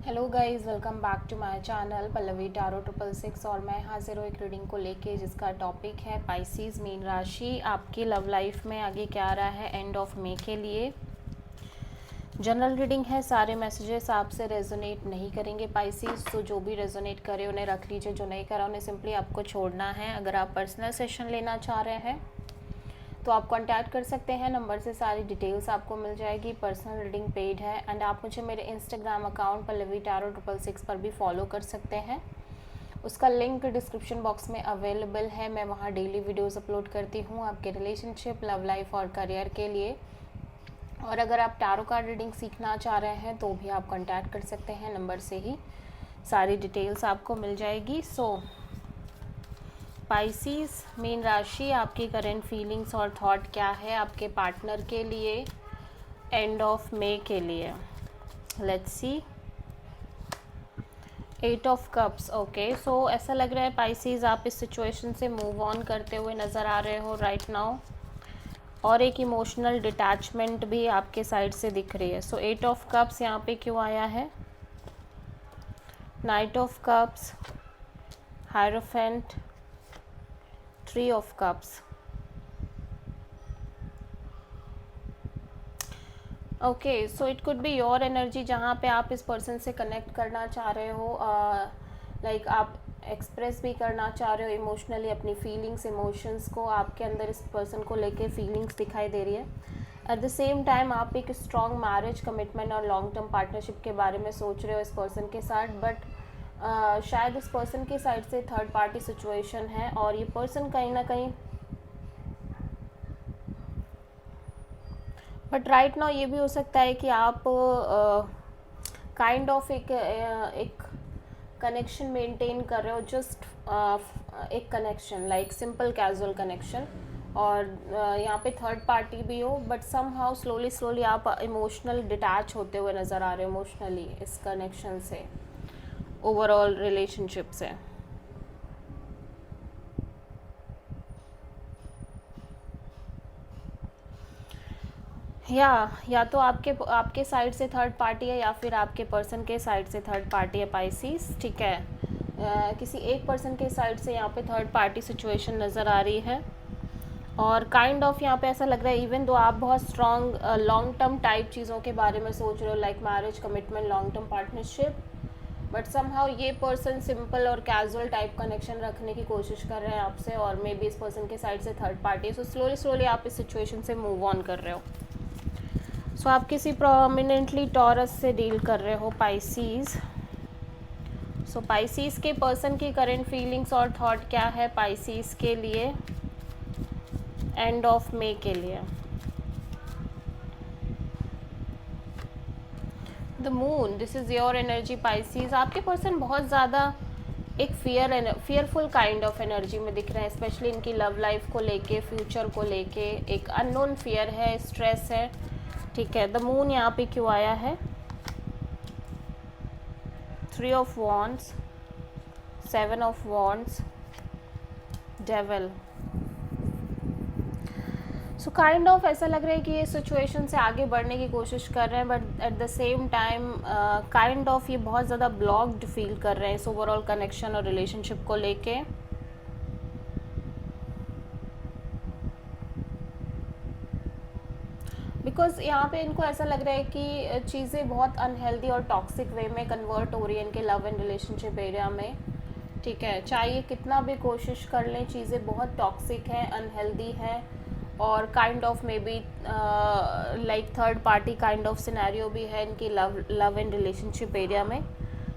Hello guys, welcome back to my channel Pallavi tarot 666। और मैं हाजिर हूँ एक रीडिंग को लेके जिसका टॉपिक है पाइसीज मीन राशि आपकी लव लाइफ में आगे क्या आ रहा है एंड ऑफ मे के लिए। जनरल रीडिंग है, सारे मैसेजेस आपसे रेजोनेट नहीं करेंगे पाइसीज, तो जो भी रेजोनेट करे उन्हें रख लीजिए, जो नहीं करा उन्हें सिंपली आपको छोड़ना है। अगर आप पर्सनल सेशन लेना चाह रहे हैं तो आप कांटेक्ट कर सकते हैं, नंबर से सारी डिटेल्स आपको मिल जाएगी। पर्सनल रीडिंग पेड है एंड आप मुझे मेरे इंस्टाग्राम अकाउंट पल्लवी टारो 666 पर भी फॉलो कर सकते हैं। उसका लिंक डिस्क्रिप्शन बॉक्स में अवेलेबल है। मैं वहाँ डेली वीडियोस अपलोड करती हूँ आपके रिलेशनशिप, लव लाइफ और करियर के लिए। और अगर आप टारो कार्ड रीडिंग सीखना चाह रहे हैं तो भी आप कांटेक्ट कर सकते हैं, नंबर से ही सारी डिटेल्स आपको मिल जाएगी। पाइसीज मीन राशि आपकी करंट फीलिंग्स और थॉट क्या है आपके पार्टनर के लिए एंड ऑफ मे के लिए। Let's see. 8 of cups. Okay, so ऐसा लग रहा है पाइसीज आप इस सिचुएशन से मूव ऑन करते हुए नज़र आ रहे हो राइट नाउ, और एक इमोशनल डिटैचमेंट भी आपके साइड से दिख रही है। सो 8 ऑफ कप्स यहाँ पे क्यों आया है? Night of cups, hierophant, 3 of cups. Okay, so it could be your energy जहाँ पे आप इस पर्सन से कनेक्ट करना चाह रहे हो, लाइक आप एक्सप्रेस भी करना चाह रहे हो इमोशनली अपनी फीलिंग्स, इमोशंस को। आपके अंदर इस पर्सन को लेके फीलिंग्स दिखाई दे रही है। एट द सेम टाइम आप एक स्ट्रॉन्ग मैरिज, कमिटमेंट और लॉन्ग टर्म पार्टनरशिप के बारे में सोच रहे हो इस पर्सन के साथ, बट शायद इस पर्सन की साइड से थर्ड पार्टी सिचुएशन है और ये पर्सन कहीं ना कहीं, बट राइट नाउ ये भी हो सकता है कि आप काइंड ऑफ एक कनेक्शन मेंटेन कर रहे हो, जस्ट एक connection like simple casual connection, और यहाँ पे थर्ड पार्टी भी हो, but somehow slowly slowly आप इमोशनल डिटैच होते हुए नज़र आ रहे हो इमोशनली इस कनेक्शन से, ओवरऑल रिलेशनशिप से। या तो आपके साइड से थर्ड पार्टी है या फिर आपके पर्सन के साइड से थर्ड पार्टी है पाइसीज, ठीक है। किसी एक पर्सन के साइड से यहाँ पे थर्ड पार्टी सिचुएशन नज़र आ रही है, और काइंड ऑफ यहाँ पे ऐसा लग रहा है इवन दो आप बहुत स्ट्रॉन्ग लॉन्ग टर्म टाइप चीज़ों के बारे में सोच रहे हो, like marriage, commitment, long term partnership, but somehow ये पर्सन सिंपल और कैजुअल टाइप कनेक्शन रखने की कोशिश कर रहे हैं आपसे, और मे बी इस पर्सन के साइड से थर्ड पार्टी है। सो स्लोली स्लोली आप इस सिचुएशन से मूव ऑन कर रहे हो। सो आप किसी प्रोमिनेंटली टॉरस से डील कर रहे हो पाइसीज। सो पाइसीज के पर्सन की करंट फीलिंग्स और थॉट क्या है पाइसीज के लिए एंड ऑफ मे के लिए। The moon, this is your energy Pisces. आपके पर्सन बहुत ज़्यादा एक फियरफुल काइंड ऑफ एनर्जी में दिख रहे हैं, स्पेशली इनकी लव लाइफ को लेके, फ्यूचर को लेके एक अननोन फियर है, स्ट्रेस है, ठीक है। द मून यहाँ पे क्यों आया है? 3 of wands, 7 of wands, devil. So kind of ऐसा लग रहा है कि ये सिचुएशन से आगे बढ़ने की कोशिश कर रहे हैं, but at the same time kind of ये बहुत ज़्यादा ब्लॉक्ड फील कर रहे हैं इस ओवरऑल कनेक्शन और रिलेशनशिप को लेके। बिकॉज यहाँ पे इनको ऐसा लग रहा है कि चीज़ें बहुत अनहेल्दी और टॉक्सिक वे में कन्वर्ट हो रही हैं इनके लव एंड रिलेशनशिप एरिया में, ठीक है। चाहे कितना भी कोशिश कर लें, चीज़ें बहुत टॉक्सिक हैं, अनहेल्दी हैं, और kind of may be like third party kind of scenario भी है इनकी लव एंड रिलेशनशिप एरिया में।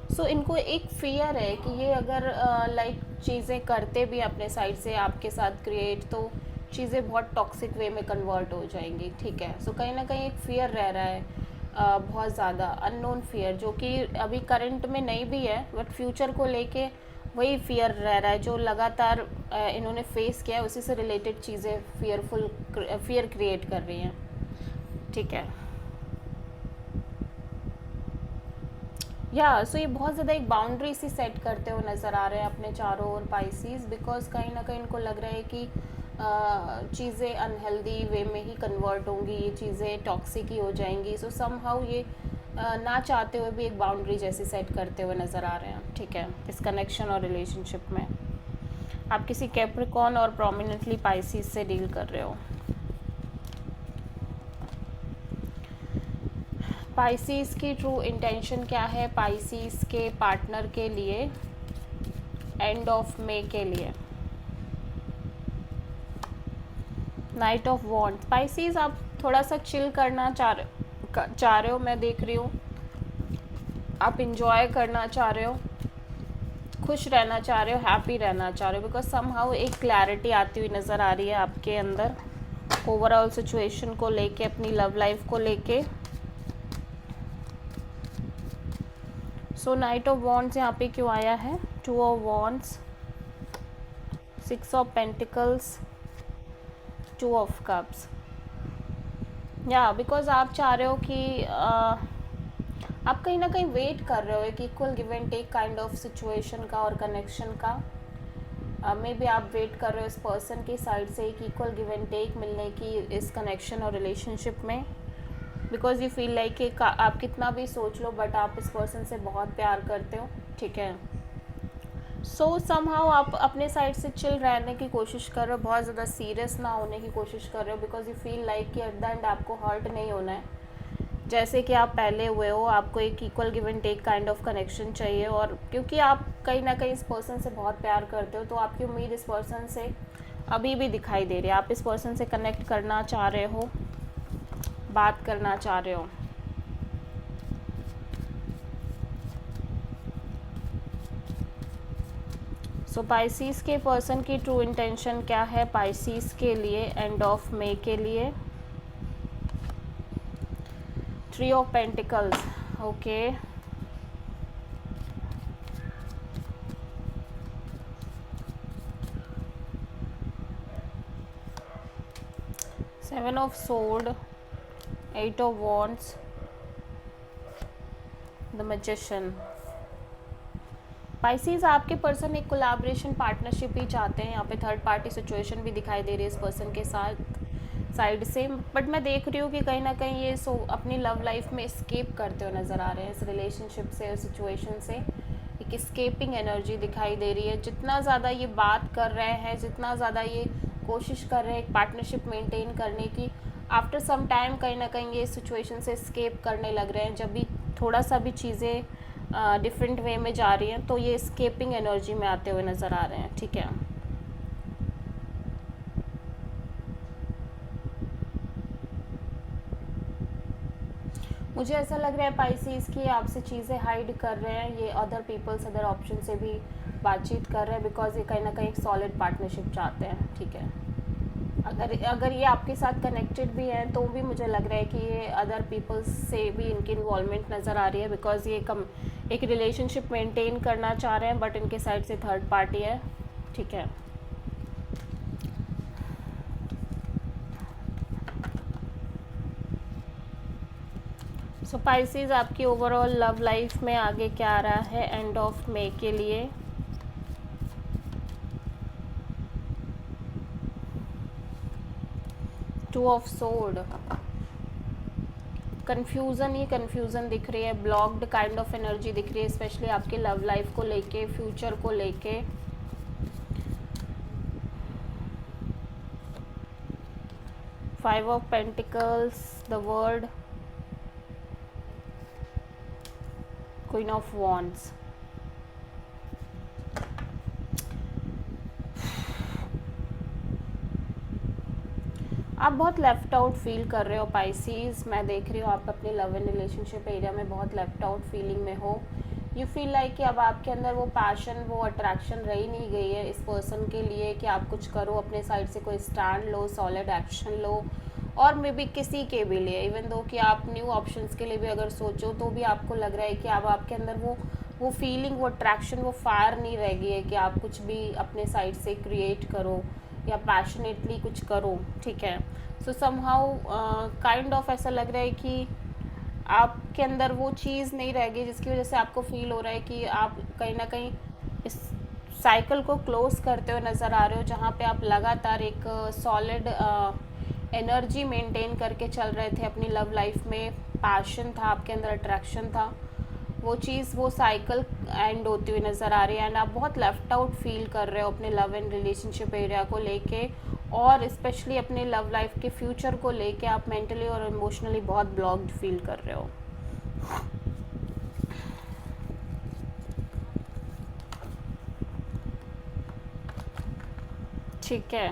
सो इनको एक फियर है कि ये अगर लाइक चीज़ें करते भी अपने साइड से आपके साथ क्रिएट, तो चीज़ें बहुत टॉक्सिक वे में कन्वर्ट हो जाएंगी, ठीक है। सो कहीं ना कहीं एक फियर रह रहा है, बहुत ज़्यादा अननोन फियर, जो कि अभी करंट में नहीं भी है, बट फ्यूचर को लेके वही फियर रह रहा है जो लगातार इन्होंने फेस किया है, उसी से रिलेटेड चीज़ें फियर क्रिएट कर रही हैं, ठीक है। सो ये बहुत ज़्यादा एक बाउंड्री सी सेट करते हुए नज़र आ रहे हैं अपने चारों ओर पाइसीज, बिकॉज कहीं ना कहीं इनको लग रहा है कि चीज़ें अनहेल्दी वे में ही कन्वर्ट होंगी, ये चीज़ें टॉक्सिक ही हो जाएंगी। सो समहाउ ये ना चाहते हुए भी एक बाउंड्री जैसी सेट करते हुए नज़र आ रहे हैं, ठीक है, इस कनेक्शन और रिलेशनशिप में। आप किसी कैप्रिकॉर्न और प्रोमिनेंटली पाइसेस से डील कर रहे हो। पाइसेस की ट्रू इंटेंशन क्या है पाइसेस के पार्टनर के लिए एंड ऑफ मे के लिए? Night of wands. पाइसेस आप थोड़ा सा चिल करना चाह रहे हो, मैं देख रही हूँ। आप इंजॉय करना चाह रहे हो, खुश रहना चाह रहे हो, हैप्पी रहना चाह रहे हो, बिकॉज समहाउ एक क्लैरिटी आती हुई नज़र आ रही है आपके अंदर ओवरऑल सिचुएशन को लेके, अपनी लव लाइफ को लेके। सो नाइट ऑफ वॉन्ड्स यहाँ पे क्यों आया है? 2 of wands, 6 of pentacles, 2 of cups. या बिकॉज आप चाह रहे हो कि आप कहीं ना कहीं वेट कर रहे हो एक equal give and take kind of situation का और कनेक्शन का। मे बी आप वेट कर रहे हो इस पर्सन की साइड से एक इक्वल गिव एंड टेक मिलने की इस कनेक्शन और रिलेशनशिप में, बिकॉज यू फील लाइक कि आप कितना भी सोच लो बट आप इस पर्सन से बहुत प्यार करते हो, ठीक है। सो समहाउ आप अपने साइड से चिल रहने की कोशिश कर रहे हो, बहुत ज़्यादा सीरियस ना होने की कोशिश कर रहे हो, बिकॉज यू फील लाइक कि एट द एंड आपको हर्ट नहीं होना है जैसे कि आप पहले हुए हो। आपको एक equal give and take kind of connection चाहिए, और क्योंकि आप कहीं ना कहीं इस पर्सन से बहुत प्यार करते हो तो आपकी उम्मीद इस पर्सन से अभी भी दिखाई दे रही है। आप इस पर्सन से कनेक्ट करना चाह रहे हो, बात करना चाह रहे हो। सो पाइसेस के पर्सन की ट्रू इंटेंशन क्या है पाइसेस के लिए एंड ऑफ मे के लिए? 3 of pentacles, okay. Seven of sword, 8 of wands, the magician. Pisces आपके पर्सन एक कोलैबोरेशन पार्टनरशिप ही चाहते हैं। यहाँ पे थर्ड पार्टी सिचुएशन भी दिखाई दे रही है इस पर्सन के साथ साइड से, बट मैं देख रही हूँ कि कहीं ना कहीं ये अपनी लव लाइफ में स्केप करते हुए नज़र आ रहे हैं इस रिलेशनशिप से और सिचुएशन से। एक स्केपिंग एनर्जी दिखाई दे रही है। जितना ज़्यादा ये बात कर रहे हैं, जितना ज़्यादा ये कोशिश कर रहे हैं एक पार्टनरशिप मेंटेन करने की, आफ्टर सम टाइम कहीं ना कहीं ये सिचुएशन से स्केप करने लग रहे हैं। जब भी थोड़ा सा भी चीज़ें डिफरेंट वे में जा रही हैं तो ये स्केपिंग एनर्जी में आते हुए नज़र आ रहे हैं, ठीक है। मुझे ऐसा लग रहा है पाइसेस की आपसे चीज़ें हाइड कर रहे हैं, ये अदर पीपल्स अदर ऑप्शन से भी बातचीत कर रहे हैं, बिकॉज ये कहीं ना कहीं एक सॉलिड पार्टनरशिप चाहते हैं, ठीक है। अगर ये आपके साथ कनेक्टेड भी हैं तो भी मुझे लग रहा है कि ये अदर पीपल्स से भी इनकी इन्वॉल्वमेंट नज़र आ रही है, बिकॉज ये एक रिलेशनशिप मेंटेन करना चाह रहे हैं बट इनके साइड से थर्ड पार्टी है, ठीक है। सो पाइसेस आपकी ओवरऑल लव लाइफ में आगे क्या आ रहा है एंड ऑफ मे के लिए? Two of sword. Confusion he confusion दिख रही है, ब्लॉक्ड काइंड ऑफ एनर्जी दिख रही है, स्पेशली आपके लव लाइफ को लेके, फ्यूचर को लेके। Five of pentacles, the world, queen of wands. आप बहुत लेफ्ट आउट फील कर रहे हो पाइसेस, मैं देख रही हूँ आप अपने लव एंड रिलेशनशिप एरिया में बहुत लेफ्ट आउट फीलिंग में हो। यू फील लाइक कि अब आपके अंदर वो पैशन, वो अट्रैक्शन रही नहीं गई है इस पर्सन के लिए कि आप कुछ करो, अपने साइड से कोई स्टैंड लो, सॉलिड एक्शन लो, और मे बी किसी के भी लिए, इवन दो कि आप न्यू ऑप्शंस के लिए भी अगर सोचो तो भी आपको लग रहा है कि अब आपके अंदर वो फीलिंग, वो अट्रैक्शन, वो फायर नहीं रह गई है कि आप कुछ भी अपने साइड से क्रिएट करो या पैशनेटली कुछ करो, ठीक है। सो समहाउ काइंड ऑफ ऐसा लग रहा है कि आपके अंदर वो चीज़ नहीं रह गई जिसकी वजह से आपको फील हो रहा है कि आप कहीं ना कहीं इस साइकिल को क्लोज करते हुए नज़र आ रहे हो, जहाँ पे आप लगातार एक सॉलिड एनर्जी मेंटेन करके चल रहे थे अपनी लव लाइफ में, पैशन था, आपके अंदर अट्रैक्शन था, वो चीज़, वो साइकिल एंड होती हुई नज़र आ रही है। एंड आप बहुत लेफ्ट आउट फील कर रहे हो अपने लव एंड रिलेशनशिप एरिया को लेके, और स्पेशली अपने लव लाइफ के फ्यूचर को लेके आप मेंटली और इमोशनली बहुत ब्लॉक्ड फील कर रहे हो। ठीक है,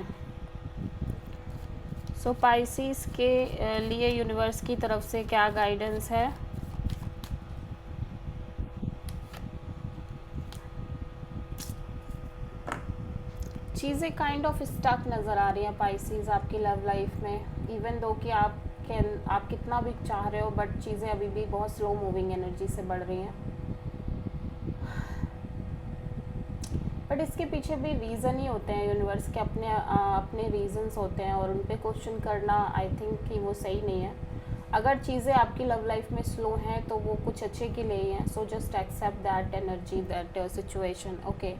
सो पाइसिस के लिए यूनिवर्स की तरफ से क्या गाइडेंस है? चीज़ें काइंड ऑफ स्टक नज़र आ रही हैं पाइसिस आपकी लव लाइफ में, इवन दो कि आप कितना भी चाह रहे हो, बट चीज़ें अभी भी बहुत स्लो मूविंग एनर्जी से बढ़ रही हैं। बट इसके पीछे भी रीज़न ही होते हैं, यूनिवर्स के अपने रीजंस होते हैं, और उन पे क्वेश्चन करना आई थिंक कि वो सही नहीं है। अगर चीज़ें आपकी लव लाइफ में स्लो हैं तो वो कुछ अच्छे के लिए ही हैं। So just accept that energy, that situation. Okay,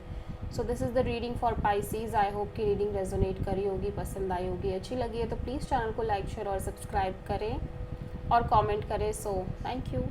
so this is the reading for Pisces. I hope कि रीडिंग रेजोनेट करी होगी, पसंद आई होगी, अच्छी लगी है तो प्लीज़ चैनल को लाइक, शेयर और सब्सक्राइब करें और कमेंट करें। So thank you.